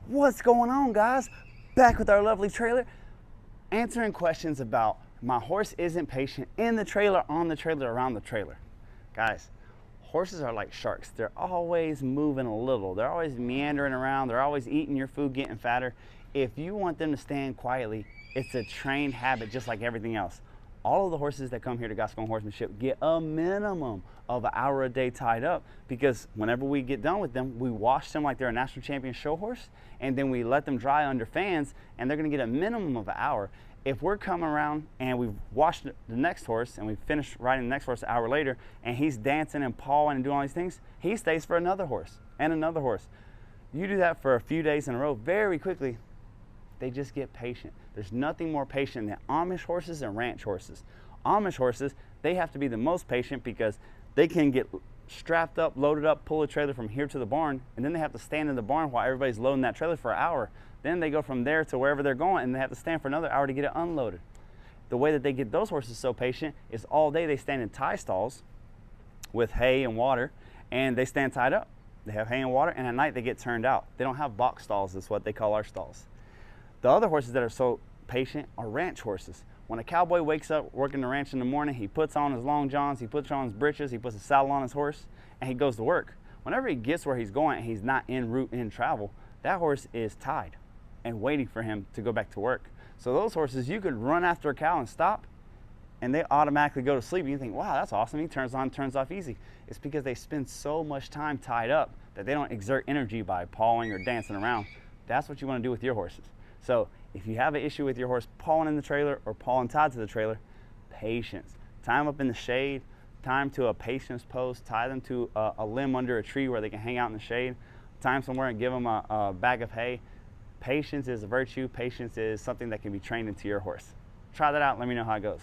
What's going on, guys? Back with our lovely trailer, answering questions about my horse isn't patient in the trailer, on the trailer, around the trailer. Guys, horses are like sharks. They're always moving a little. They're always meandering around. They're always eating your food, getting fatter. If you want them to stand quietly, it's a trained habit just like everything else. All of the horses that come here to Gascon Horsemanship get a minimum of an hour a day tied up, because whenever we get done with them, we wash them like they're a national champion show horse, and then we let them dry under fans, and they're gonna get a minimum of an hour. If we're coming around and we've washed the next horse and we finish riding the next horse an hour later, and he's dancing and pawing and doing all these things, he stays for another horse and another horse. You do that for a few days in a row, very quickly, they just get patient. There's nothing more patient than Amish horses and ranch horses. Amish horses, they have to be the most patient because they can get strapped up, loaded up, pull a trailer from here to the barn, and then they have to stand in the barn while everybody's loading that trailer for an hour. Then they go from there to wherever they're going, and they have to stand for another hour to get it unloaded. The way that they get those horses so patient is all day they stand in tie stalls with hay and water, and they stand tied up. They have hay and water, and at night they get turned out. They don't have box stalls, is what they call our stalls. The other horses that are so patient are ranch horses. When a cowboy wakes up working the ranch in the morning, he puts on his long johns, he puts on his breeches, he puts a saddle on his horse, and he goes to work. Whenever he gets where he's going and he's not en route in travel, that horse is tied and waiting for him to go back to work. So those horses, you could run after a cow and stop, and they automatically go to sleep. And you think, wow, that's awesome. He turns on, turns off easy. It's because they spend so much time tied up that they don't exert energy by pawing or dancing around. That's what you want to do with your horses. So if you have an issue with your horse pawing in the trailer or pawing tied to the trailer, patience. Tie them up in the shade, tie them to a patience post, tie them to a limb under a tree where they can hang out in the shade, tie them somewhere and give them a bag of hay. Patience is a virtue. Patience is something that can be trained into your horse. Try that out and let me know how it goes.